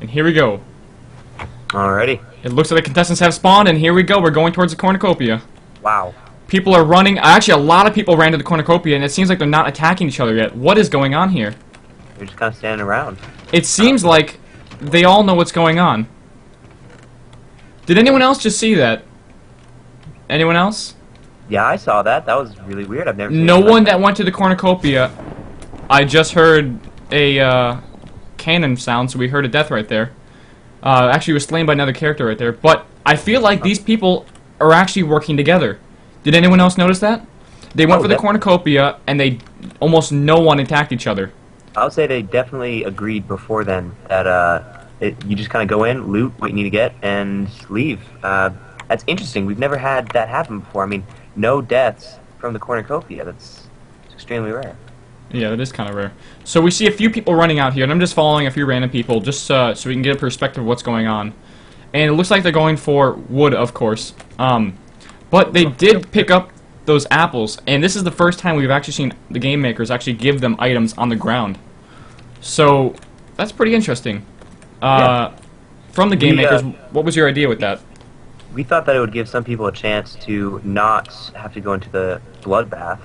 And here we go. Alrighty. It looks like the contestants have spawned, and here we go. We're going towards the cornucopia. Wow. People are running. Actually, a lot of people ran to the cornucopia, and it seems like they're not attacking each other yet. What is going on here? They're just kind of standing around. It seems like they all know what's going on. Did anyone else just see that? Anyone else? Yeah, I saw that. That was really weird. I've never seen No anything one like that went to the cornucopia. I just heard a cannon sound, so we heard a death right there. Actually, was slain by another character right there. But I feel like these people are actually working together. Did anyone else notice that? They went for the cornucopia, and almost no one attacked each other. I would say they definitely agreed before then that you just kind of go in, loot what you need to get, and leave. That's interesting. We've never had that happen before. I mean, no deaths from the cornucopia. That's extremely rare. Yeah, that is kind of rare. So we see a few people running out here, and I'm just following a few random people just so we can get a perspective of what's going on. And it looks like they're going for wood, of course. But they did pick up those apples, and this is the first time we've actually seen the game makers actually give them items on the ground. So that's pretty interesting. Yeah. From the game makers, what was your idea with that? We thought that it would give some people a chance to not have to go into the bloodbath.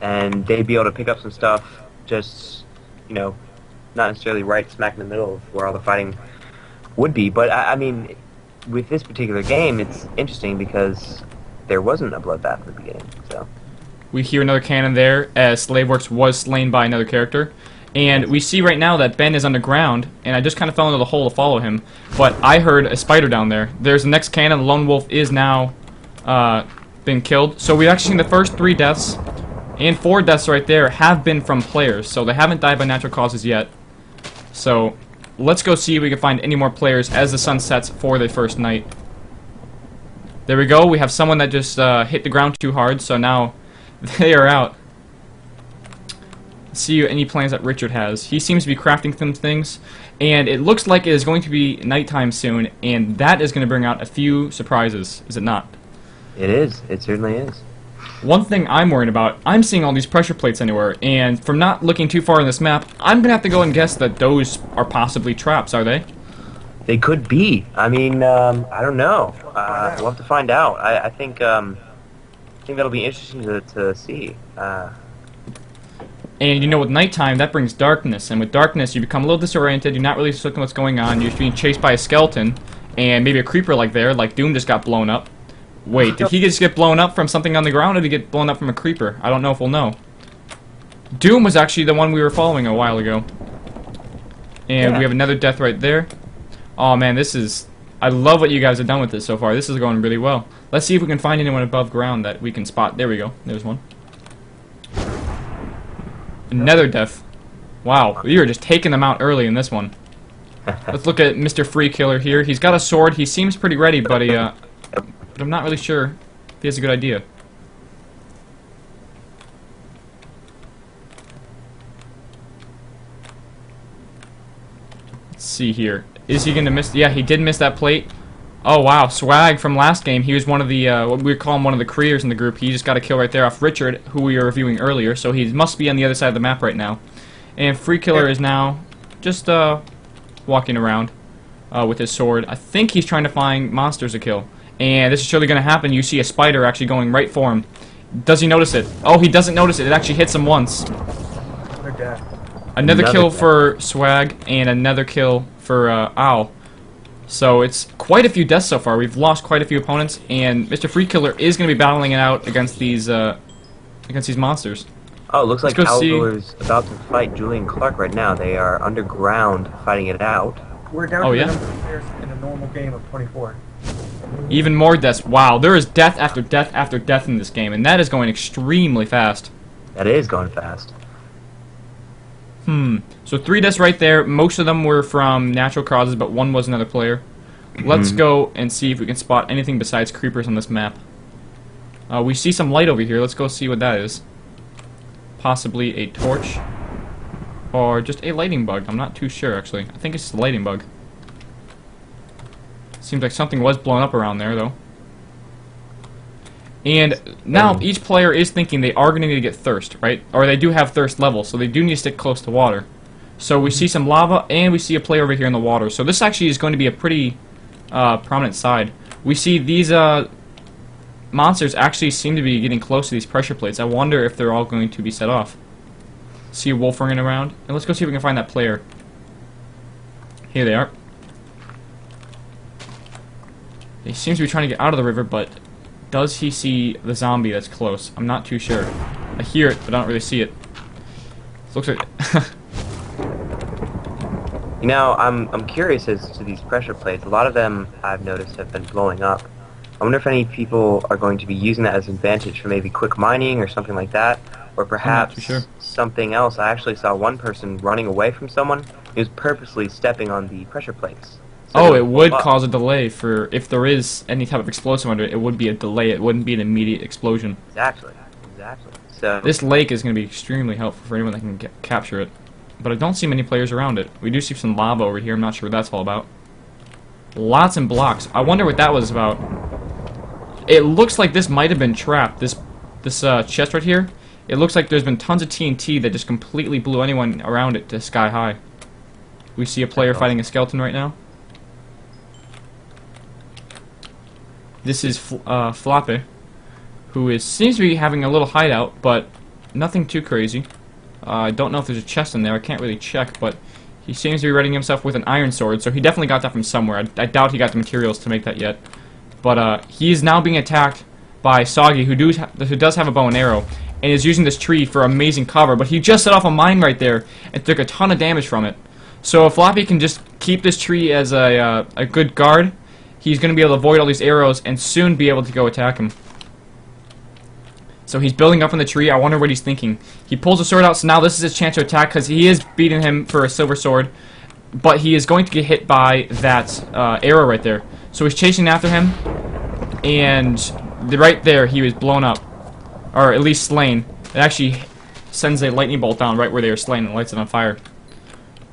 And they'd be able to pick up some stuff just, you know, not necessarily right smack in the middle of where all the fighting would be. But, I mean, with this particular game, it's interesting because there wasn't a bloodbath in the beginning, so... We hear another cannon there, as Slaveworks was slain by another character. And we see right now that Ben is underground, and I just kind of fell into the hole to follow him. But I heard a spider down there. There's the next cannon. The Lone Wolf is now been killed. So we've actually seen the first 3 deaths, and 4 deaths right there have been from players. So they haven't died by natural causes yet. So let's go see if we can find any more players as the sun sets for the first night. There we go. We have someone that just hit the ground too hard, so now they are out. Let's see any plans that Richard has. He seems to be crafting some things, and it looks like it is going to be nighttime soon, and that is going to bring out a few surprises, is it not? It is. It certainly is. One thing I'm worried about, I'm seeing all these pressure plates anywhere, and from not looking too far in this map, I'm going to have to go and guess that those are possibly traps, are they? They could be. I mean, I don't know. We'll have to find out. I think that'll be interesting to see. And you know, with nighttime, that brings darkness, and with darkness, you become a little disoriented, you're not really looking what's going on, you're being chased by a skeleton, and maybe a creeper like Doom just got blown up. Wait, did he just get blown up from something on the ground, or did he get blown up from a creeper? I don't know if we'll know. Doom was actually the one we were following a while ago. And we have another death right there. Oh man, I love what you guys have done with this so far. This is going really well. Let's see if we can find anyone above ground that we can spot. There we go. There's one. Another death. Wow, we were just taking them out early in this one. Let's look at Mr. Free Killer here. He's got a sword. He seems pretty ready, but I'm not really sure if he has a good idea. Let's see here. Is he going to miss? Yeah, he did miss that plate. Oh, wow. Swag from last game. He was one of the, what we call him, one of the creators in the group. He just got a kill right there off Richard, who we were reviewing earlier. So he must be on the other side of the map right now. And Free Killer is now just walking around with his sword. I think he's trying to find monsters to kill. And this is surely going to happen. You see a spider actually going right for him. Does he notice it? Oh, he doesn't notice it. It actually hits him once. Another kill for Swag, and another kill for Owl. So it's quite a few deaths so far. We've lost quite a few opponents, and Mr. Free Killer is going to be battling it out against these monsters. Oh, it looks like Owl's about to fight Julian Clark right now. They are underground fighting it out. We're down to the number of players in a normal game of 24. Even more deaths. Wow, there is death after death after death in this game, and that is going extremely fast. That is going fast. So 3 deaths right there. Most of them were from natural causes, but 1 was another player. Let's go and see if we can spot anything besides creepers on this map. We see some light over here. Let's go see what that is. Possibly a torch. Or just a lighting bug. I'm not too sure, actually. I think it's just a lighting bug. Seems like something was blown up around there, though. And now each player is thinking they are going to need to get thirst, right? Or they do have thirst levels, so they do need to stick close to water. So we see some lava, and we see a player over here in the water. So this actually is going to be a pretty prominent side. We see these monsters actually seem to be getting close to these pressure plates. I wonder if they're all going to be set off. See a wolf running around. And let's go see if we can find that player. Here they are. He seems to be trying to get out of the river, but does he see the zombie that's close? I'm not too sure. I hear it, but I don't really see it. Looks like... You know, I'm curious as to these pressure plates. A lot of them I've noticed have been blowing up. I wonder if any people are going to be using that as an advantage for maybe quick mining or something like that, or perhaps something else. I actually saw one person running away from someone who was purposely stepping on the pressure plates. So it would cause a delay for if there is any type of explosive under it. It would be a delay. It wouldn't be an immediate explosion. Exactly. So this lake is going to be extremely helpful for anyone that can capture it. But I don't see many players around it. We do see some lava over here. I'm not sure what that's all about. Lots and blocks. I wonder what that was about. It looks like this might have been trapped. This chest right here. It looks like there's been tons of TNT that just completely blew anyone around it to sky high. We see a player fighting a skeleton right now. This is Floppe, who seems to be having a little hideout, but nothing too crazy. I don't know if there's a chest in there. I can't really check, but he seems to be readying himself with an iron sword, so he definitely got that from somewhere. I doubt he got the materials to make that yet. But he is now being attacked by Soggy, who does have a bow and arrow, and is using this tree for amazing cover, but he just set off a mine right there and took a ton of damage from it. So if Floppy can just keep this tree as a good guard, he's going to be able to avoid all these arrows and soon be able to go attack him. So he's building up in the tree. I wonder what he's thinking. He pulls a sword out, so now this is his chance to attack because he is beating him for a silver sword. But he is going to get hit by that arrow right there. So he's chasing after him, and right there he was blown up. Or at least slain. It actually sends a lightning bolt down right where they were slain and lights it on fire.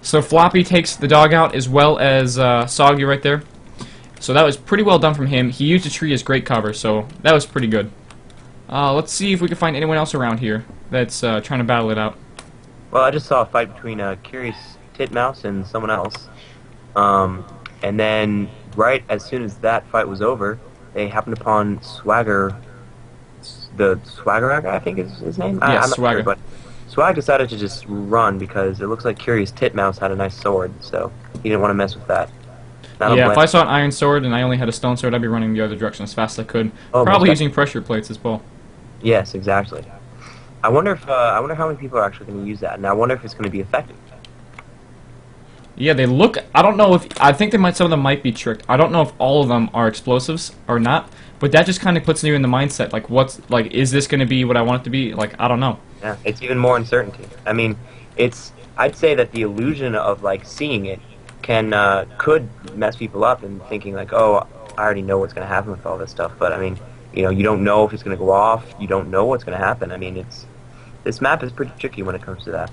So Floppy takes the dog out as well as Soggy right there. So that was pretty well done from him. He used the tree as great cover, so that was pretty good. Let's see if we can find anyone else around here that's trying to battle it out. Well, I just saw a fight between Curious Titmouse and someone else. And then, right as soon as that fight was over, they happened upon Swagger. The Swagger guy, I think is his name? Yeah, I'm not Swagger. sure, but Swag decided to just run because it looks like Curious Titmouse had a nice sword, so he didn't want to mess with that. Yeah, if I saw an iron sword and I only had a stone sword, I'd be running the other direction as fast as I could. Oh, probably using pressure plates as well. Yes, exactly. I wonder how many people are actually going to use that, and I wonder if it's going to be effective. Yeah, they look. I don't know if I think some of them might be tricked. I don't know if all of them are explosives or not, but that just kind of puts you in the mindset. Like, is this going to be what I want it to be? Like, I don't know. Yeah, it's even more uncertainty. I mean, I'd say that the illusion of like seeing it could mess people up and thinking like, oh, I already know what's going to happen with all this stuff. But I mean, you know, you don't know if it's going to go off. You don't know what's going to happen. I mean, this map is pretty tricky when it comes to that.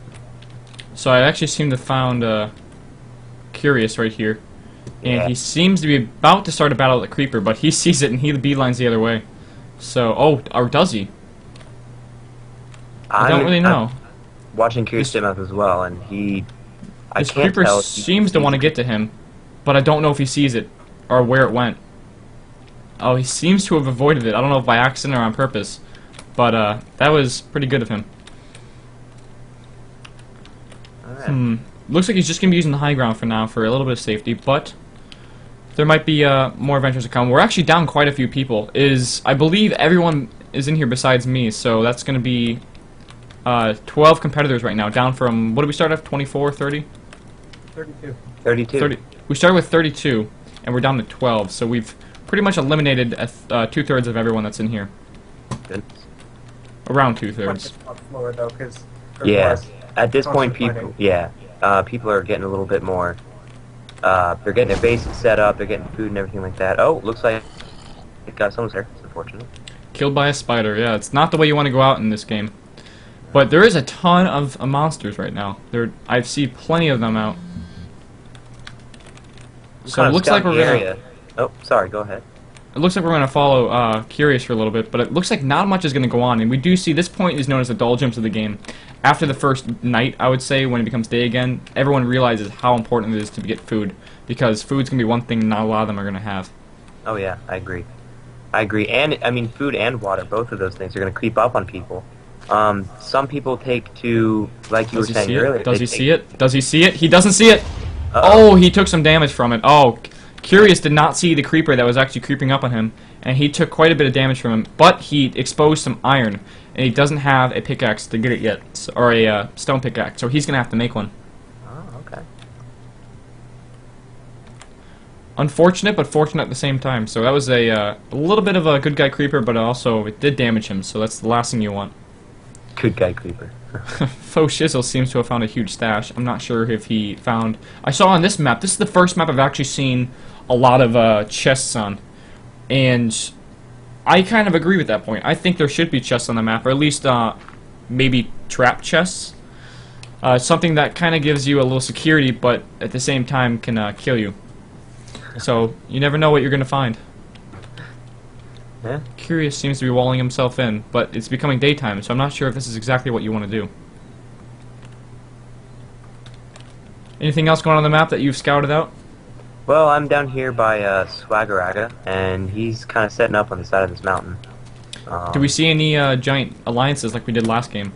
So I actually seem to found Curious right here, and he seems to be about to start a battle with the creeper, but he sees it and he beelines the other way. So, or does he? I don't really know. I'm watching Curious Titmouse as well, and this creeper seems to want to get to him, but I don't know if he sees it or where it went. Oh, he seems to have avoided it. I don't know if by accident or on purpose, but that was pretty good of him. Alright. Looks like he's just going to be using the high ground for now for a little bit of safety, but there might be more adventures to come. We're actually down quite a few people. I believe everyone is in here besides me, so that's going to be 12 competitors right now, down from, what did we start at, 24, 30? 32. 32. We started with 32, and we're down to 12, so we've pretty much eliminated 2/3 of everyone that's in here. Goodness. Around 2/3. Slower though, because Yeah, at this point, people are getting a little bit more. They're getting their bases set up. They're getting food and everything like that. Oh, looks like someone's there. It's unfortunate. Killed by a spider. Yeah, it's not the way you want to go out in this game. But there is a ton of monsters right now. I see plenty of them out. So it looks like we're area. Oh, sorry. Go ahead. It it looks like we're going to follow Curious for a little bit, but it looks like not much is going to go on, and we do see this point is known as the doldrums of the game. After the first night, I would say, when it becomes day again, everyone realizes how important it is to get food, because food's going to be one thing not a lot of them are going to have. Oh yeah, I agree. I agree, and I mean food and water, both of those things are going to creep up on people. Some people take to, like you were saying earlier. Does he see it? Does he see it? He doesn't see it! Uh-oh. Oh, he took some damage from it. Oh, Curious did not see the creeper that was actually creeping up on him, and he took quite a bit of damage from him, but he exposed some iron, and he doesn't have a pickaxe to get it yet, or a stone pickaxe, so he's going to have to make one. Oh, okay. Unfortunate, but fortunate at the same time. So that was a little bit of a good guy creeper, but also it did damage him, so that's the last thing you want. Good guy creeper. Faux Shizzle seems to have found a huge stash. I'm not sure if he found... I saw on this map, this is the first map I've actually seen a lot of chests on. And I kind of agree with that point. I think there should be chests on the map, or at least maybe trap chests. Something that kind of gives you a little security, but at the same time can kill you. So you never know what you're going to find. Yeah. Curious seems to be walling himself in, but it's becoming daytime, so I'm not sure if this is exactly what you want to do. Anything else going on the map that you've scouted out? Well, I'm down here by Swaggeraga, and he's kind of setting up on the side of this mountain. Do we see any giant alliances like we did last game?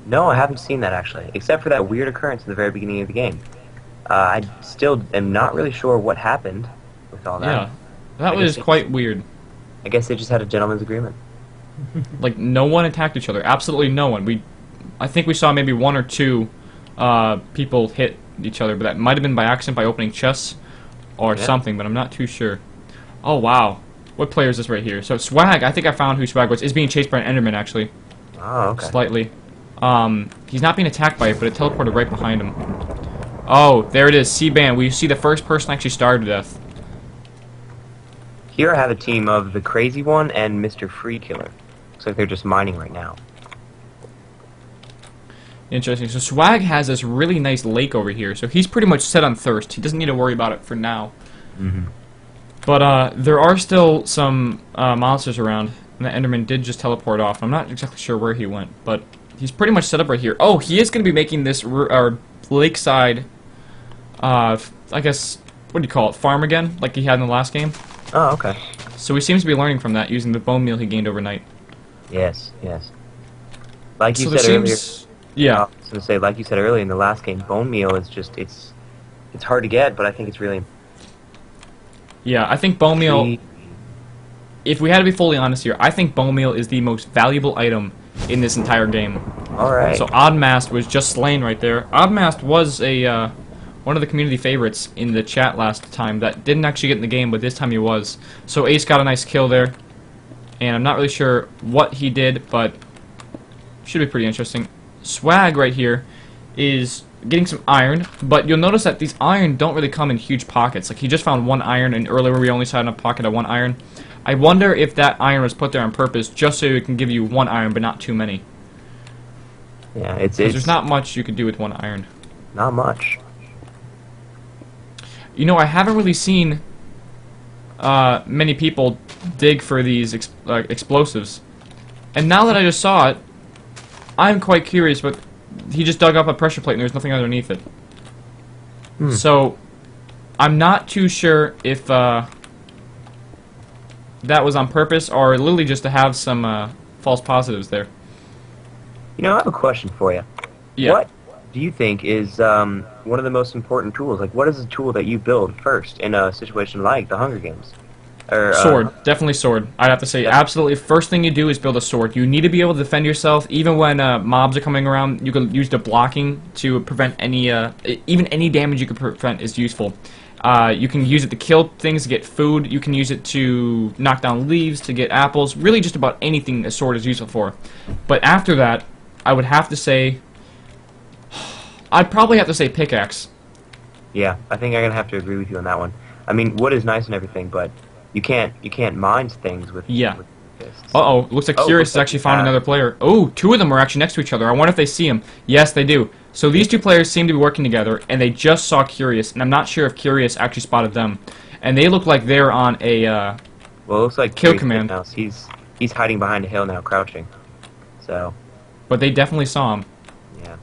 No, I haven't seen that actually, except for that weird occurrence in the very beginning of the game. I still am not really sure what happened with all that. Yeah, that was quite weird. I guess they just had a gentleman's agreement. Like, no one attacked each other. Absolutely no one. I think we saw maybe one or two people hit each other, but that might have been by accident by opening chests or something, but I'm not too sure. Oh, wow. What player is this right here? So, Swag, I think I found who Swag was. Is being chased by an Enderman, actually. Oh, okay. Slightly. He's not being attacked by it, but it teleported right behind him. Oh, there it is. C-Band. We see the first person actually starved to death. Here I have a team of the Crazy One and Mr. Free Killer. Looks like they're just mining right now. Interesting. So Swag has this really nice lake over here, so he's pretty much set on thirst. He doesn't need to worry about it for now. Mm-hmm. But there are still some monsters around, and the Enderman did just teleport off. I'm not exactly sure where he went, but he's pretty much set up right here. Oh, he is going to be making this lakeside, I guess, what do you call it, farm again, like he had in the last game. Oh, okay. So he seems to be learning from that, using the bone meal he gained overnight. Yes, yes. Like you So said earlier. Yeah. I was going to say, like you said earlier in the last game, bone meal is just, it's hard to get, but I think it's really... Yeah, I think bone meal, if we had to be fully honest here, I think bone meal is the most valuable item in this entire game. Alright. So Oddmast was just slain right there. Oddmast was a one of the community favorites in the chat last time that didn't actually get in the game, but this time he was. So Ace got a nice kill there, and I'm not really sure what he did, but should be pretty interesting. Swag right here is getting some iron, but you'll notice that these iron don't really come in huge pockets. Like, he just found one iron, and earlier we only saw a pocket of one iron. I wonder if that iron was put there on purpose just so it can give you one iron, but not too many. Yeah, it's there's not much you could do with one iron. Not much. You know, I haven't really seen many people dig for these explosives. And now that I just saw it, I'm quite curious, but he just dug up a pressure plate and there's nothing underneath it. So, I'm not too sure if that was on purpose or literally just to have some false positives there. You know, I have a question for you. Yeah. What do you think is one of the most important tools? Like, what is the tool that you build first in a situation like the Hunger Games? Or, sword. Definitely sword. I'd have to say absolutely first thing you do is build a sword. You need to be able to defend yourself even when mobs are coming around. You can use the blocking to prevent any even any damage you can prevent is useful. You can use it to kill things, to get food. You can use it to knock down leaves, to get apples. Really just about anything a sword is useful for. But after that, I would have to say... I'd probably have to say pickaxe. Yeah, I think I'm going to have to agree with you on that one. I mean, wood is nice and everything, but you can't mine things with, with fists. Uh-oh, looks like Curious has actually found another player. Oh, two of them are actually next to each other. I wonder if they see him. Yes, they do. So these two players seem to be working together, and they just saw Curious, and I'm not sure if Curious actually spotted them. And they look like they're on a Well, it looks like Kill Curious command. Mouse. He's hiding behind a hill now, crouching. So, But they definitely saw him. yeah,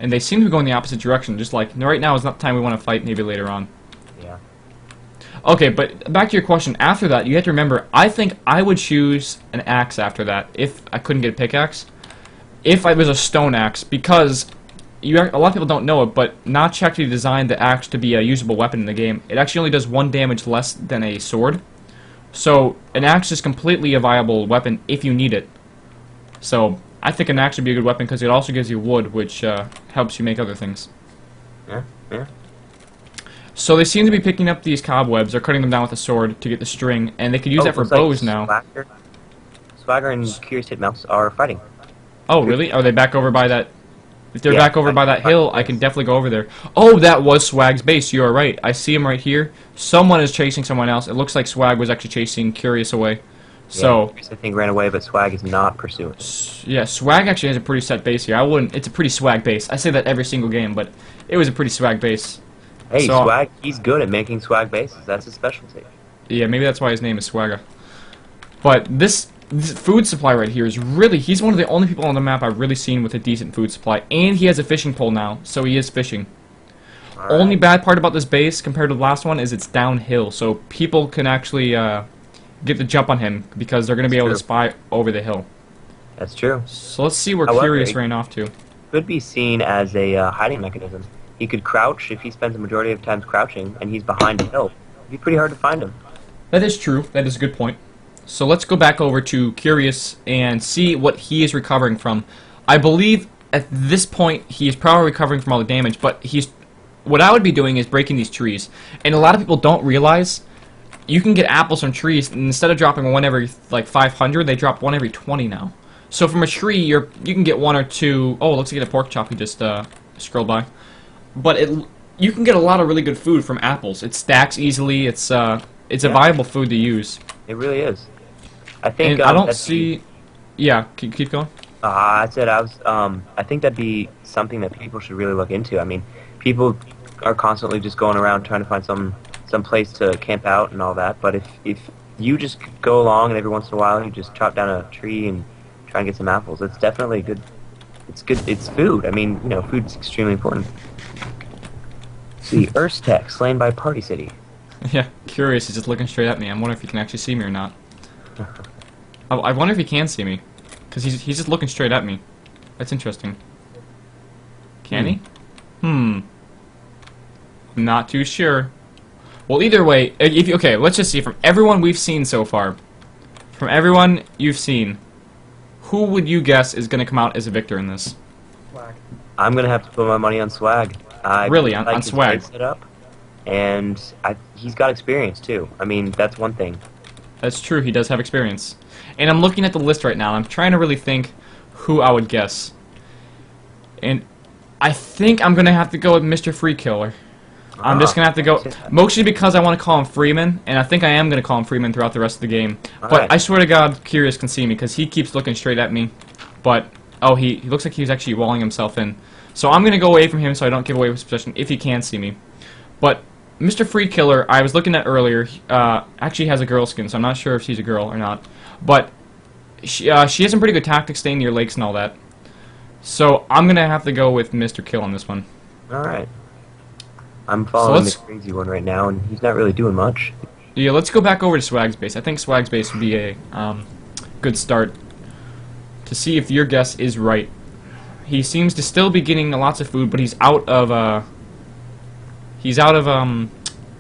And they seem to be going the opposite direction, just like, right now is not the time we want to fight, maybe later on. yeah. Okay, but back to your question. After that, you have to remember, I think I would choose an axe after that, if I couldn't get a pickaxe. If I was a stone axe, because a lot of people don't know it, but Notch actually designed the axe to be a usable weapon in the game. It actually only does 1 damage less than a sword. So, an axe is completely a viable weapon if you need it. So, I think an axe would be a good weapon because it also gives you wood, which helps you make other things. Yeah, yeah. So they seem to be picking up these cobwebs, or cutting them down with a sword to get the string, and they could use that for looks like bows now. Swagger and Curious Mouse are fighting. Oh, really? Are they back over by that? If they're Yeah, back over by that hill, I can definitely go over there. Oh, that was Swag's base. You are right. I see him right here. Someone is chasing someone else. It looks like Swag was actually chasing Curious away. So, Curious, I think, ran away, but Swag is not pursuing. yeah, Swag actually has a pretty set base here. I wouldn't. It's a pretty Swag base. I say that every single game, but it was a pretty Swag base. Hey, So- Swag, he's good at making Swag bases. That's his specialty. Yeah, maybe that's why his name is Swagger. But this food supply right here is really... He's one of the only people on the map I've really seen with a decent food supply. And he has a fishing pole now, so he is fishing. All Only right. bad part about this base compared to the last one is it's downhill, so people can actually get the jump on him because they're going to be able to True. spy over the hill. That's true. So let's see where However, Curious ran off to. Could be seen as a hiding mechanism. He could crouch if he spends the majority of times crouching, and he's behind a hill. It'd be pretty hard to find him. That is true. That is a good point. So let's go back over to Curious and see what he is recovering from. I believe at this point he is probably recovering from all the damage, but what I would be doing is breaking these trees. And a lot of people don't realize you can get apples from trees, and instead of dropping one every like 500, they drop one every 20 now. So from a tree, you can get one or two. Oh, it looks like a pork chop. He just scrolled by. But you can get a lot of really good food from apples. It stacks easily. It's a viable food to use. It really is. I think. And I don't that'd see. Yeah, keep going. I said I was. I think that'd be something that people should really look into. I mean, people are constantly just going around trying to find some place to camp out and all that. But if you just go along and every once in a while you just chop down a tree and try and get some apples, it's definitely good. It's good. It's food. I mean, food is extremely important. See, Earth slain by Party City. Yeah, Curious. He's just looking straight at me. I'm wondering if he can actually see me or not. I wonder if he can see me, because he's just looking straight at me. That's interesting. Can he? I'm not too sure. Well, either way, okay, let's just see. From everyone we've seen so far, from everyone you've seen, who would you guess is going to come out as a victor in this? Swag. I'm gonna have to put my money on Swag. Really, on his Swag? base setup, and he's got experience too. I mean, that's one thing. That's true, he does have experience. And I'm looking at the list right now, and I'm trying to really think who I would guess. And I think I'm going to have to go with Mr. Free Killer. I'm just going to have to go, mostly because I want to call him Freeman, and I think I am going to call him Freeman throughout the rest of the game. But Alright. I swear to God, Curious can see me, because he keeps looking straight at me. But, oh, he looks like he's actually walling himself in. So I'm going to go away from him so I don't give away his position if he can see me. But Mr. Free Killer, I was looking at earlier, actually has a girl skin, so I'm not sure if she's a girl or not. But she has some pretty good tactics staying near lakes and all that. So I'm going to have to go with Mr. Kill on this one. Alright. I'm following let's- the crazy one right now, and he's not really doing much. Yeah, let's go back over to Swag's base. I think Swag's base would be a good start to see if your guess is right. He seems to still be getting lots of food, but he's out of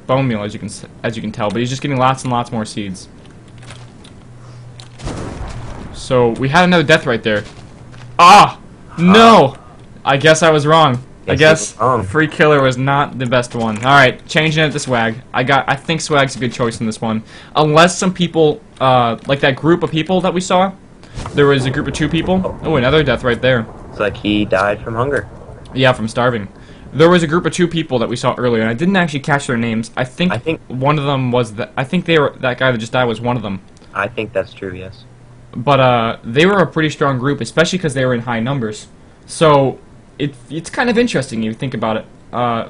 bone meal, as you can tell. But he's just getting lots and lots more seeds. So we had another death right there. Ah, no! I guess I was wrong. I Guess guess you were wrong. Free Killer was not the best one. Alright, changing it to Swag. I think Swag's a good choice in this one. Unless some people, like that group of people that we saw, there was a group of 2 people. Oh, another death right there. It's like he died from hunger. Yeah, from starving. There was a group of 2 people that we saw earlier, and I didn't actually catch their names. I think one of them was I think that guy that just died was one of them. I think that's true, yes. But they were a pretty strong group, especially because they were in high numbers. So it's kind of interesting if you think about it.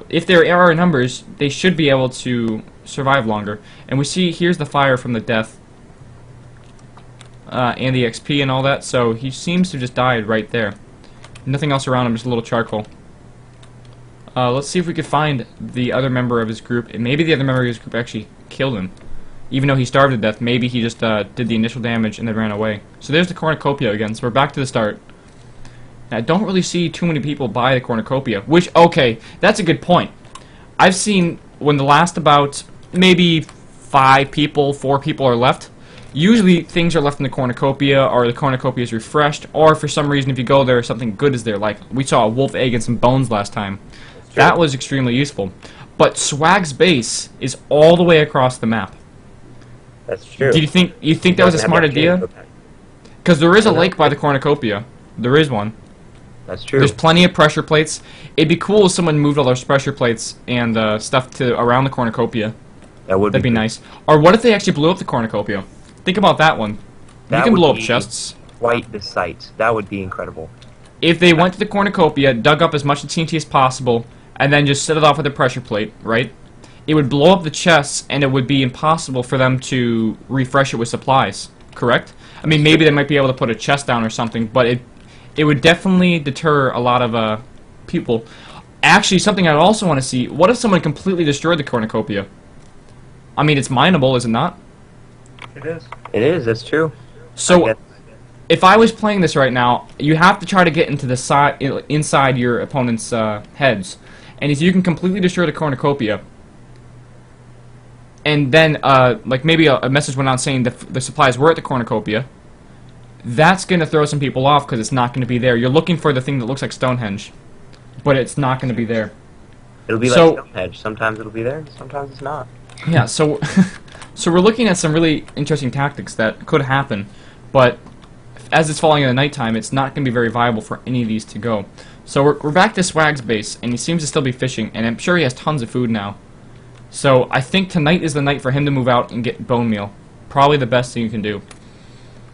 If there are numbers, they should be able to survive longer. And we see here's the fire from the death. and the XP and all that, so he seems to have just died right there. Nothing else around him, just a little charcoal. Let's see if we could find the other member of his group. And maybe the other member of his group actually killed him. Even though he starved to death, maybe he just did the initial damage and then ran away. So there's the cornucopia again, so we're back to the start. Now, I don't really see too many people buy the cornucopia, which, okay, that's a good point. I've seen when the last about maybe 4 people are left, usually things are left in the cornucopia, or the cornucopia is refreshed, or for some reason if you go there, something good is there. Like, we saw a wolf egg and some bones last time. That was extremely useful. But Swag's base is all the way across the map. That's true. Do you think that was a smart idea? Because there is a lake by the cornucopia. There is one. That's true. There's plenty of pressure plates. It'd be cool if someone moved all those pressure plates and stuff to around the cornucopia. That'd be nice. Or what if they actually blew up the cornucopia? Think about that one. You can blow up chests. Quite the sight. That would be incredible. If they went to the cornucopia, dug up as much TNT as possible, and then just set it off with a pressure plate, right? It would blow up the chests, and it would be impossible for them to refresh it with supplies. Correct? I mean, maybe they might be able to put a chest down or something, but it would definitely deter a lot of people. Actually, something I also want to see, what if someone completely destroyed the cornucopia? I mean, it's mineable, is it not? It is. It is, that's true. So, if I was playing this right now, you have to try to get into the side, inside your opponent's heads. And if you can completely destroy the cornucopia, and then, like maybe a message went out saying the supplies were at the cornucopia, that's going to throw some people off because it's not going to be there. You're looking for the thing that looks like Stonehenge, but it's not going to be there. It'll be like Stonehenge. Sometimes it'll be there, sometimes it's not. Yeah, so so we're looking at some really interesting tactics that could happen, but as it's falling into nighttime, it's not going to be very viable for any of these to go. So we're back to Swag's base, and he seems to still be fishing, and I'm sure he has tons of food now. So I think tonight is the night for him to move out and get bone meal. Probably the best thing you can do.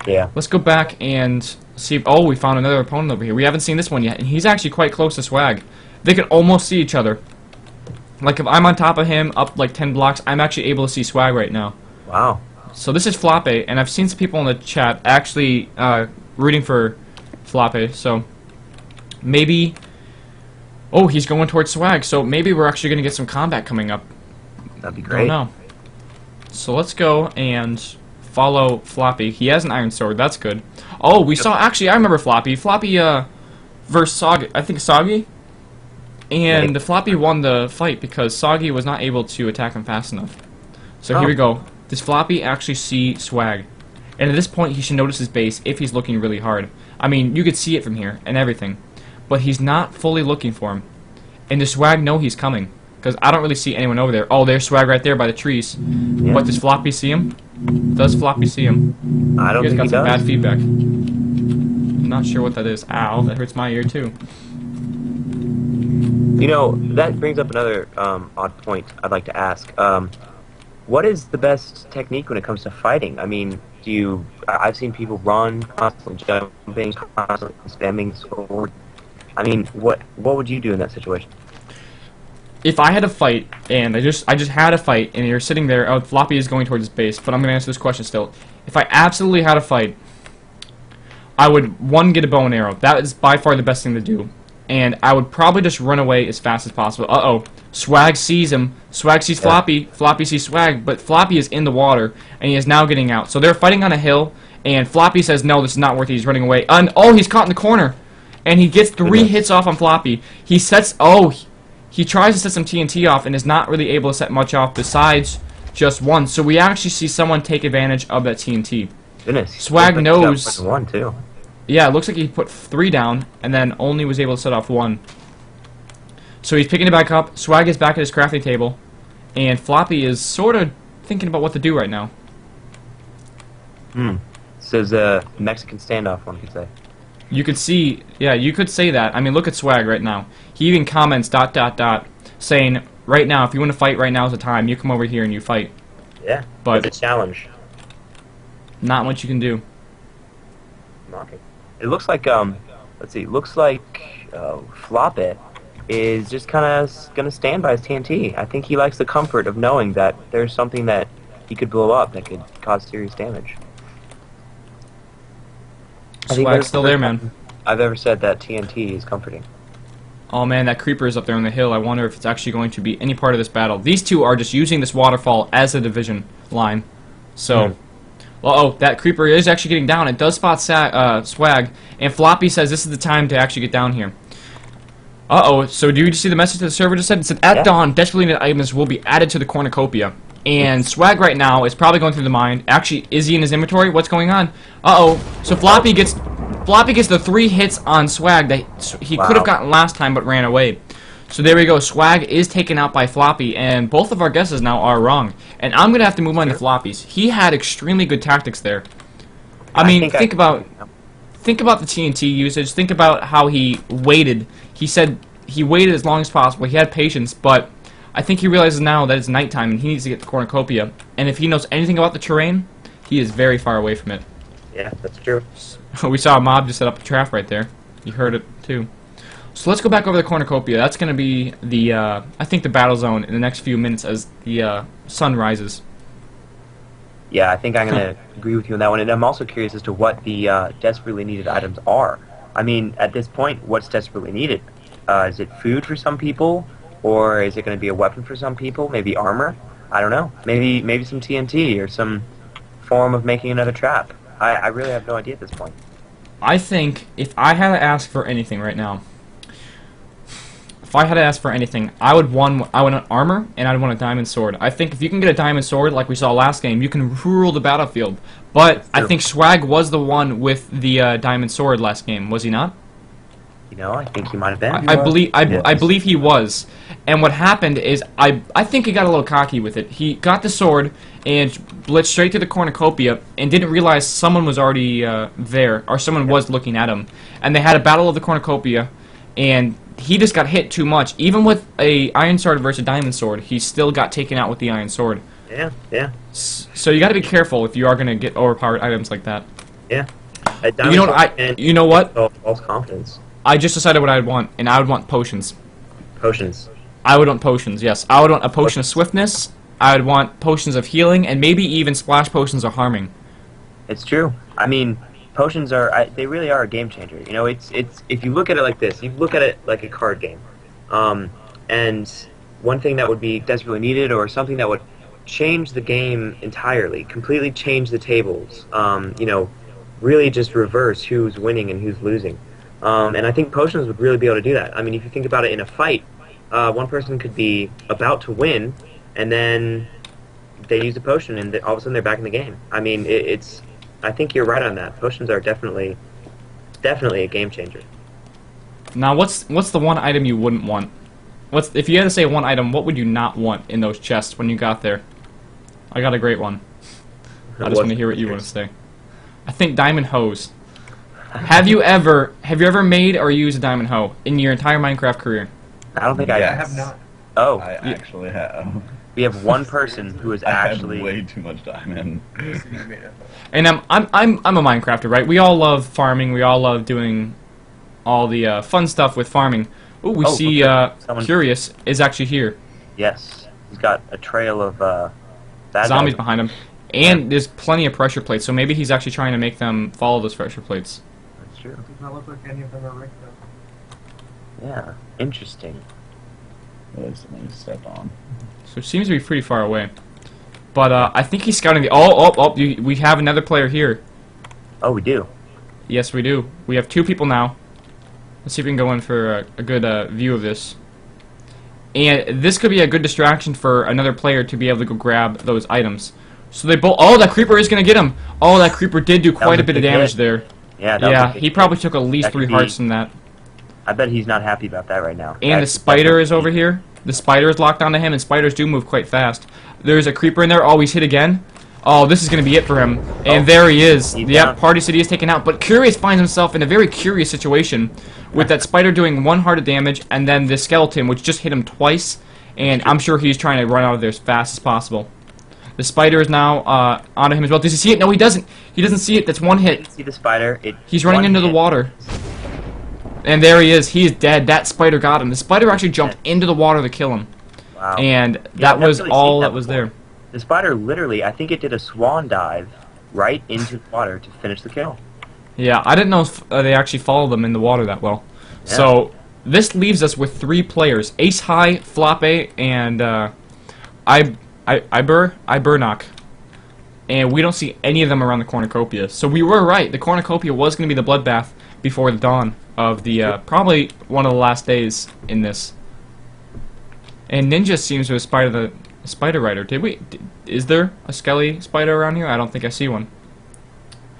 Yeah. Let's go back and see. Oh, we found another opponent over here. We haven't seen this one yet, and he's actually quite close to Swag. They can almost see each other. Like if I'm on top of him, up like 10 blocks, I'm actually able to see Swag right now. Wow. So this is Floppe, and I've seen some people in the chat actually rooting for Floppe, so maybe... Oh, he's going towards Swag, so maybe we're actually going to get some combat coming up. That'd be great. I don't know. So let's go and follow Floppy. He has an iron sword, that's good. Oh, we saw... Actually, I remember Floppy. Floppy versus Soggy. I think Soggy. And Floppy won the fight because Soggy was not able to attack him fast enough. So here we go. Does Floppy actually see Swag? And at this point, he should notice his base if he's looking really hard. I mean, you could see it from here and everything. But he's not fully looking for him. And does Swag know he's coming? Because I don't really see anyone over there. Oh, there's Swag right there by the trees. Yeah. What, does Floppy see him? Does Floppy see him? I don't think he does. You guys got some bad feedback. I'm not sure what that is. Ow, that hurts my ear too. You know, that brings up another odd point I'd like to ask. What is the best technique when it comes to fighting? I mean, I've seen people run, constantly jumping, constantly spamming sword. I mean, what would you do in that situation? If I had a fight, and I just had a fight, and you're sitting there, oh, Floppy is going towards his base, but I'm going to answer this question still. If I absolutely had a fight, I would, one, get a bow and arrow. That is by far the best thing to do. And I would probably just run away as fast as possible. Uh-oh. Swag sees him. Swag sees Floppy. Floppy sees Swag, but Floppy is in the water, and he is now getting out. So they're fighting on a hill, and Floppy says, no, this is not worth it. He's running away. And, oh, he's caught in the corner. And he gets 3 hits off on Floppy. He sets, he tries to set some TNT off and is not really able to set much off besides just one. So we actually see someone take advantage of that TNT. Goodness. Swag knows. One, too. Yeah, it looks like he put 3 down and then only was able to set off 1. So he's picking it back up. Swag is back at his crafting table, and Floppy is sort of thinking about what to do right now. This is a Mexican standoff, one could say. You could see, yeah, you could say that. I mean, look at Swag right now. He even comments ... saying, right now, if you want to fight right now is the time. You come over here and you fight. Yeah, but it's a challenge. Not much you can do. Mocking. It looks like, let's see, looks like Floppy is just kind of going to stand by his TNT. I think he likes the comfort of knowing that there's something that he could blow up that could cause serious damage. think Swag's still there, man. I've ever said that TNT is comforting. Oh man, that creeper is up there on the hill. I wonder if it's actually going to be any part of this battle. These two are just using this waterfall as a division line. So, well, that creeper is actually getting down. It does spot Swag, and Floppy says this is the time to actually get down here. So do you see the message to the server just said? It said, at dawn, desperately needed items will be added to the cornucopia. And Swag right now is probably going through the mind. Actually, is he in his inventory? What's going on? So Floppy gets the 3 hits on Swag that he could have gotten last time but ran away. So there we go. Swag is taken out by Floppy, and both of our guesses now are wrong. And I'm going to have to move on to Floppy's. He had extremely good tactics there. I mean, think about the TNT usage. Think about how he waited. He said he waited as long as possible. He had patience, but I think he realizes now that it's nighttime and he needs to get the cornucopia. And if he knows anything about the terrain, he is very far away from it. Yeah, that's true. We saw a mob just set up a trap right there. You heard it too. So let's go back over the cornucopia. That's going to be the, I think, the battle zone in the next few minutes as the sun rises. Yeah, I think I'm going to agree with you on that one. And I'm also curious as to what the desperately needed items are. I mean, at this point, what's desperately needed? Is it food for some people? Or is it going to be a weapon for some people? Maybe armor? I don't know. Maybe some TNT or some form of making another trap. I really have no idea at this point. I think if I had to ask for anything right now, I would want armor and I'd want a diamond sword. I think if you can get a diamond sword like we saw last game, you can rule the battlefield. But I think Swag was the one with the diamond sword last game, was he not? You know, I think he might have been. I believe he was. And what happened is I think he got a little cocky with it. He got the sword and blitzed straight to the cornucopia and didn't realize someone was already there, or someone was looking at him. And they had a battle of the cornucopia, and he just got hit too much. Even with a iron sword versus a diamond sword, he still got taken out with the iron sword. Yeah. So you got to be careful if you are going to get overpowered items like that. Yeah. You know what? False confidence. I just decided what I'd want, and I would want potions. Potions. I would want potions, yes. I would want a potion of swiftness, I would want potions of healing, and maybe even splash potions of harming. It's true. I mean, potions they really are a game changer. You know, it's if you look at it like this, you look at it like a card game. And one thing that would be desperately needed, or something that would change the game entirely, completely change the tables, you know, really just reverse who's winning and who's losing. And I think potions would really be able to do that. I mean, if you think about it in a fight, one person could be about to win, and then they use a potion, and all of a sudden they're back in the game. I mean, I think you're right on that. Potions are definitely a game changer. Now, what's the one item you wouldn't want? If you had to say one item, what would you not want in those chests when you got there? I got a great one. I just want to hear what you want to say. I think diamond hose. Have you ever made or used a diamond hoe in your entire Minecraft career? I don't think I have not. Oh, I actually have. we have one person who is actually I have way too much diamond. And I'm a Minecrafter, right? We all love farming. We all love doing all the fun stuff with farming. Ooh, we see Curious is actually here. Yes, he's got a trail of bad zombies guys behind him, and there's plenty of pressure plates. So maybe he's actually trying to make them follow those pressure plates. That's true. Does not look like any of them are rigged though. Yeah, interesting. There's something to step on. So it seems to be pretty far away. But I think he's scouting the... we have another player here. Oh, we do. Yes, we do. We have 2 people now. Let's see if we can go in for a good view of this. And this could be a good distraction for another player to be able to go grab those items. So they both... Oh, that creeper is going to get him! Oh, that creeper did do quite a bit of damage there. Yeah, he probably took at least 3 hearts from that. I bet he's not happy about that right now. And the spider is over here. The spider is locked onto him, and spiders do move quite fast. There's a creeper in there. Oh, he's hit again. Oh, this is going to be it for him. And there he is. Yep, Party City is taken out. But Curious finds himself in a very curious situation with that spider doing 1 heart of damage, and then the skeleton, which just hit him twice. And I'm sure he's trying to run out of there as fast as possible. The spider is now onto him as well. Does he see it? No, he doesn't. He doesn't see it. That's 1 hit. I didn't see the spider. He's running into the water. And there he is. He is dead. That spider got him. The spider actually jumped into the water to kill him. Wow. And that was all that was there. The spider literally, I think it did a swan dive right into the water to finish the kill. Yeah, I didn't know if they actually follow them in the water that well. Yeah. So this leaves us with 3 players: Ace High, Floppe, and Iburnok. And we don't see any of them around the cornucopia. So we were right. The cornucopia was going to be the bloodbath before the dawn of the probably one of the last days in this. And Ninja seems to have spied the spider rider. Is there a skelly spider around here? I don't think I see one.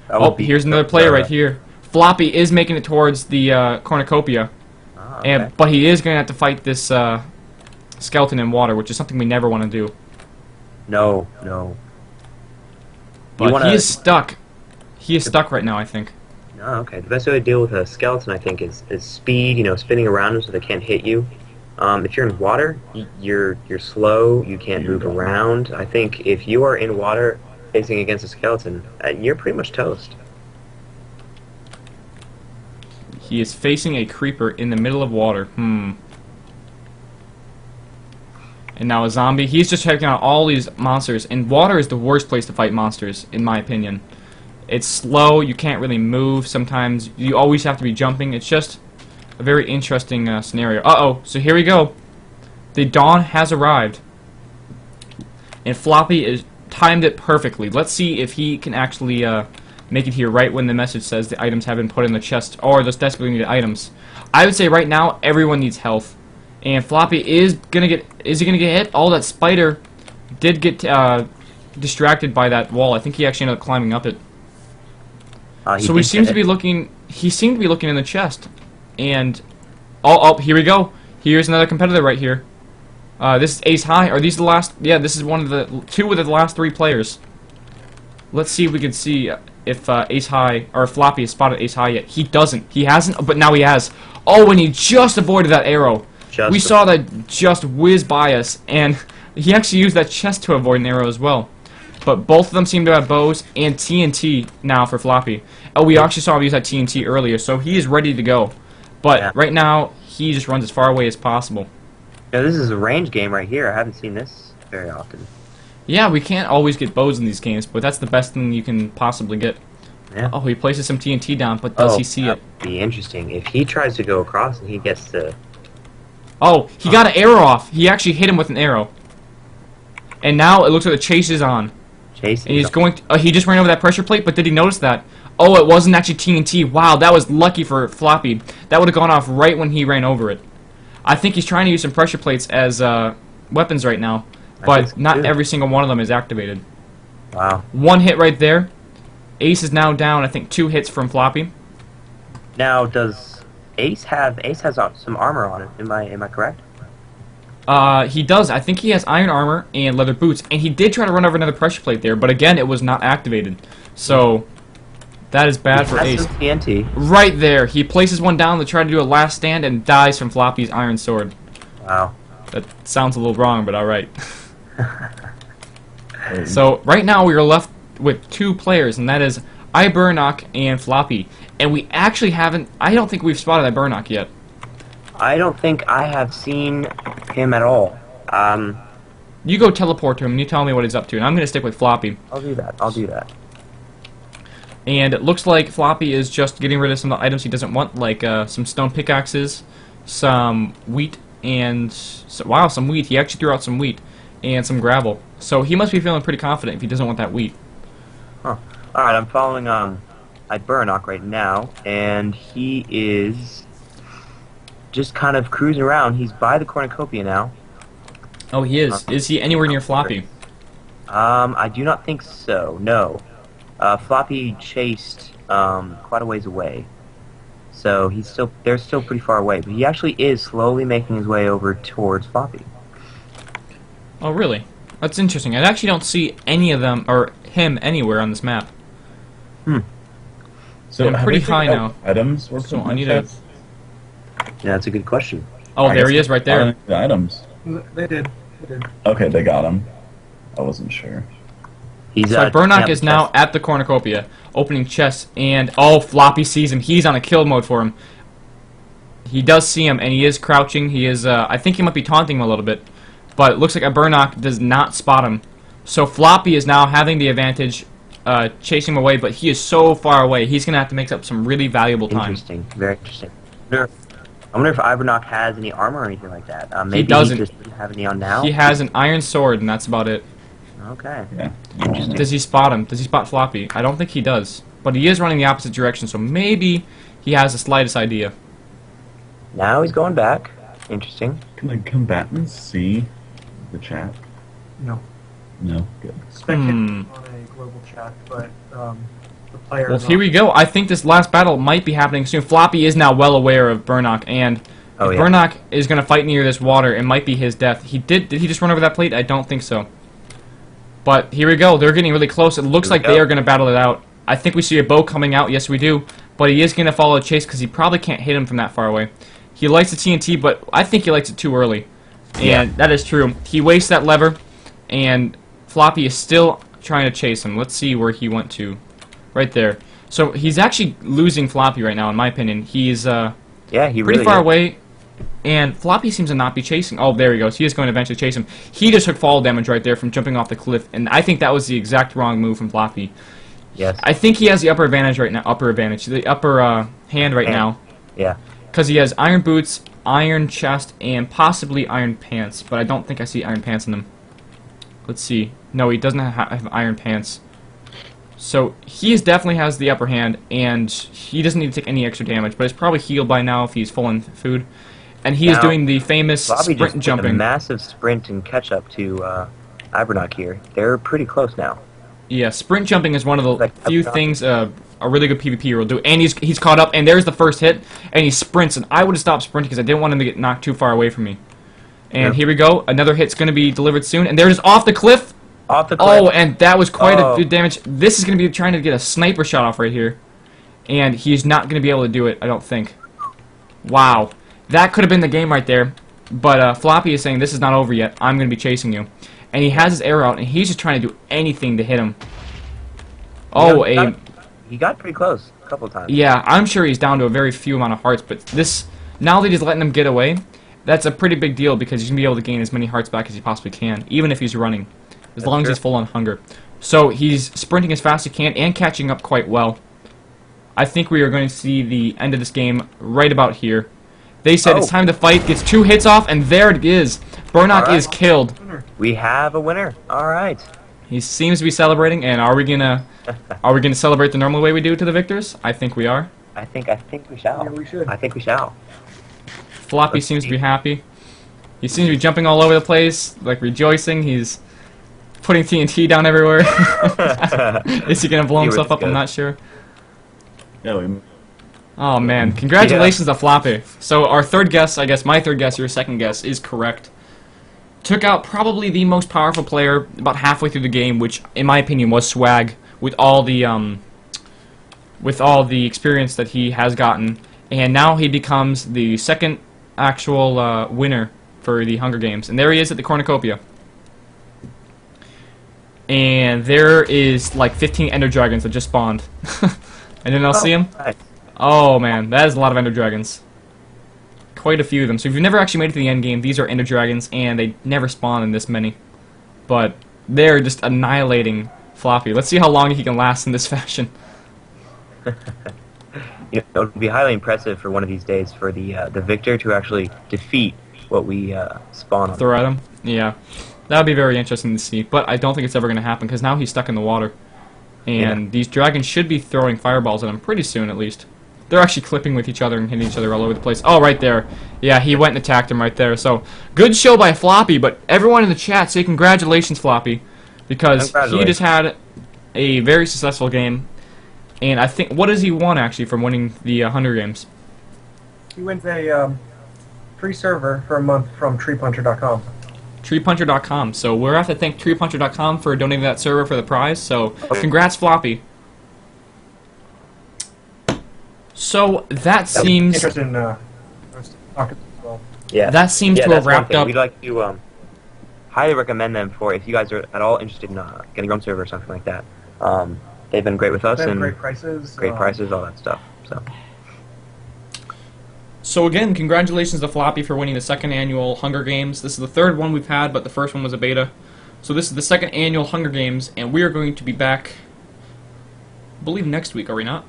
Oh, here's another player right here. Floppy is making it towards the cornucopia, Okay. but he is going to have to fight this skeleton in water, which is something we never want to do. No. But he is stuck. He is stuck right now, I think. Oh, okay. The best way to deal with a skeleton, I think, is speed. Spinning around them so they can't hit you. If you're in water, you're slow. You can't move around. I think if you are in water facing against a skeleton, you're pretty much toast. He is facing a creeper in the middle of water. And now a zombie. He's just checking out all these monsters. And water is the worst place to fight monsters, in my opinion. It's slow. You can't really move. Sometimes you always have to be jumping. It's just a very interesting scenario. Uh-oh. So here we go. The dawn has arrived. And Floppy is timed it perfectly. Let's see if he can actually make it here right when the message says the items have been put in the chest, or those desperately needed items. I would say right now everyone needs health. And Floppy is gonna get. Is he gonna get hit? Oh, that spider did get distracted by that wall. I think he actually ended up climbing up it. So he seems to be looking. He seemed to be looking in the chest. And oh, here we go. Here's another competitor right here. This is Ace High. Are these the last? Yeah, this is one of the 2 of the last 3 players. Let's see if we can see if Ace High or Floppy has spotted Ace High yet. He doesn't. He hasn't. But now he has. Oh, and he just avoided that arrow. We saw that just whiz by us, and he actually used that chest to avoid an arrow as well. But both of them seem to have bows and TNT now for Floppy. Oh, we actually saw him use that TNT earlier, so he is ready to go. But right now, he just runs as far away as possible. Yeah, this is a range game right here. I haven't seen this very often. Yeah, we can't always get bows in these games, but that's the best thing you can possibly get. Yeah. Oh, he places some TNT down, but does he see it? That would be interesting. If he tries to go across and he gets to... Oh, he got an arrow off. He actually hit him with an arrow. And now it looks like the chase is on. Chase? And he's going to, he just ran over that pressure plate, but did he notice that? Oh, it wasn't actually TNT. Wow, that was lucky for Floppy. That would have gone off right when he ran over it. I think he's trying to use some pressure plates as weapons right now, but not every single one of them is activated. Wow. 1 hit right there. Ace is now down, I think, 2 hits from Floppy. Now, does Ace has some armor on it? Am I correct? He does. I think he has iron armor and leather boots, and he did try to run over another pressure plate there, but again, it was not activated. So that is bad for Ace. TNT. Right there, he places one down to try to do a last stand and dies from Floppy's iron sword. Wow. That sounds a little wrong, but all right. So right now we are left with 2 players, and that is Iburnok and Floppy. And we actually haven't. I don't think we've spotted Iburnok yet. I don't think I have seen him at all. You go teleport to him and you tell me what he's up to, and I'm going to stick with Floppy. I'll do that. And it looks like Floppy is just getting rid of some of the items he doesn't want, like some stone pickaxes, some wheat, and wow, some wheat. He actually threw out some wheat and some gravel. So he must be feeling pretty confident if he doesn't want that wheat. Huh. All right, I'm following Iburnok right now, and he is just kind of cruising around. He's by the cornucopia now. Oh, he is. Is he anywhere near Floppy? I do not think so. No. Floppy chased quite a ways away, so they're still pretty far away. But he actually is slowly making his way over towards Floppy. Oh, really? That's interesting. I actually don't see any of them or him anywhere on this map. So I'm pretty high now. Items were So I need to. Yeah, that's a good question. Oh, there he is, right there. The items. They did. Okay, they got him. I wasn't sure. He's So Iburnok is now at the cornucopia, opening chests, and oh, Floppy sees him. He's on a kill mode for him. He does see him, and he is crouching. He is. I think he might be taunting him a little bit, but it looks like Iburnok does not spot him. So Floppy is now having the advantage chasing him away, but he is so far away. He's gonna have to make up some really valuable time. Interesting. Very interesting. I wonder if Ivernock has any armor or anything like that. Maybe he doesn't. He just doesn't have any on now. He has an iron sword, and that's about it. Okay. Yeah. Interesting. Does he spot him? Does he spot Floppy? I don't think he does. But he is running the opposite direction, so maybe he has the slightest idea. Now he's going back. Interesting. Can the combatants see the chat? No. No. Good. Spectating on a global chat, but the player. Well, here we go. I think this last battle might be happening soon. Floppy is now well aware of Burnock, and Oh, if yeah. Burnock is going to fight near this water, it might be his death. Did he just run over that plate? I don't think so. But here we go. They're getting really close. It looks like they are going to battle it out. I think we see a bow coming out. Yes, we do. But he is going to follow Chase because he probably can't hit him from that far away. He likes the TNT, but I think he likes it too early. And that is true. He wastes that lever, and Floppy is still trying to chase him. Let's see where he went to. Right there. So he's actually losing Floppy right now, in my opinion. He's Yeah, he pretty really far is. away, and Floppy seems to not be chasing. Oh, there he goes. He is going to eventually chase him. He just took fall damage right there from jumping off the cliff, and I think that was the exact wrong move from Floppy. Yes. I think he has the upper advantage right now. The upper hand right now, Yeah. because he has iron boots, iron chest, and possibly iron pants. But I don't think I see iron pants in him. Let's see. No, he doesn't have iron pants. So he definitely has the upper hand, and he doesn't need to take any extra damage. But he's probably healed by now if he's full in food. And he is Now, doing the famous Bobby just sprint took a jumping. massive sprint and catch up to Ivernock here. They're pretty close now. Yeah, sprint jumping is one of the Like, few things a really good PvPer will do. And he's caught up, and there's the first hit, and he sprints. And I would have stopped sprinting because I didn't want him to get knocked too far away from me. And here we go. Another hit's going to be delivered soon. And there's off the cliff. Off the cliff. Oh, and that was quite a Oh. good damage. This is going to be trying to get a sniper shot off right here. And he's not going to be able to do it, I don't think. Wow. That could have been the game right there. But Floppy is saying, this is not over yet. I'm going to be chasing you. And he has his arrow out, and he's just trying to do anything to hit him. Oh, He got pretty close a couple times. yeah, I'm sure he's down to a very few amount of hearts, but this, now that he's letting him get away, that's a pretty big deal because he's going to be able to gain as many hearts back as he possibly can, even if he's running, as long as he's full on hunger. So he's sprinting as fast as he can and catching up quite well. I think we are going to see the end of this game right about here. They said it's time to fight, gets 2 hits off, and there it is. Burnock is killed. We have a winner. All right. He seems to be celebrating, and are we gonna celebrate the normal way we do to the victors? I think we are. I think we shall. Yeah, we should. I think we shall. Floppy seems to be happy. He seems to be jumping all over the place, like rejoicing. He's putting TNT down everywhere. Is he gonna blow He was himself up? I'm good. not sure. Yeah, we. Oh man, congratulations to Floppy. So our third guess, I guess my third guess, your second guess, is correct. Took out probably the most powerful player about halfway through the game, which in my opinion was Swag, with all the experience that he has gotten, and now he becomes the second actual winner for the Hunger Games. And there he is at the cornucopia. And there is like 15 Ender Dragons that just spawned. Anyone else see him? Nice. Oh man, that is a lot of Ender Dragons. Quite a few of them. So if you've never actually made it to the end game, these are Ender Dragons, and they never spawn in this many. But they're just annihilating Floppy. Let's see how long he can last in this fashion. You know, it would be highly impressive for one of these days for the victor to actually defeat what we spawn on. Throw at him? Yeah. That would be very interesting to see. But I don't think it's ever going to happen, because now he's stuck in the water. And these dragons should be throwing fireballs at him pretty soon, at least. They're actually clipping with each other and hitting each other all over the place. Oh, right there. Yeah, he went and attacked him right there. So, good show by Floppy, but everyone in the chat say congratulations, Floppy. Because he just had a very successful game. And I think, what does he want, actually, from winning the Hunger Games? He wins a free server for a month from treepuncher.com. Treepuncher.com. So, we'll have to thank Treepuncher.com for donating that server for the prize. So, congrats, Floppy. So that seems Interested in pockets as well. Yeah, that seems to that's have one wrapped thing. up. We'd like to highly recommend them for if you guys are at all interested in getting your own server or something like that. They've been great with us They have and great prices. great prices, all that stuff. So again, congratulations to Floppy for winning the second annual Hunger Games. This is the third one we've had, but the first one was a beta. So this is the second annual Hunger Games, and we are going to be back believe next week, are we not?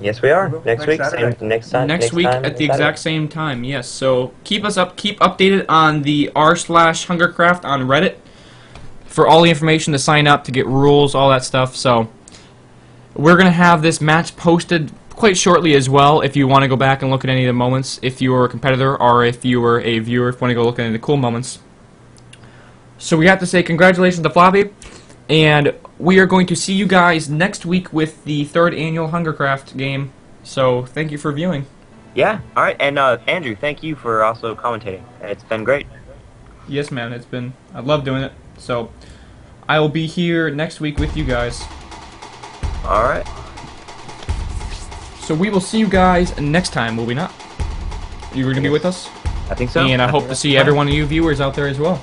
Yes, we are. Well, Next next week, Saturday. next time. Next week time, at the Saturday. exact same time, yes. So keep updated on the r/Hungercraft on Reddit for all the information to sign up, to get rules, all that stuff. So we're going to have this match posted quite shortly as well if you want to go back and look at any of the moments, if you were a competitor or if you were a viewer, if you want to go look at any of the cool moments. So we have to say congratulations to Floppy, and we are going to see you guys next week with the 3rd annual Hungercraft game. So thank you for viewing. Yeah, alright, and Andrew, thank you for also commentating. It's been great. Yes, man, I love doing it. So I will be here next week with you guys. Alright. So we will see you guys next time, will we not? You were going to be with us? I think so. And I hope to see every one of you viewers out there as well.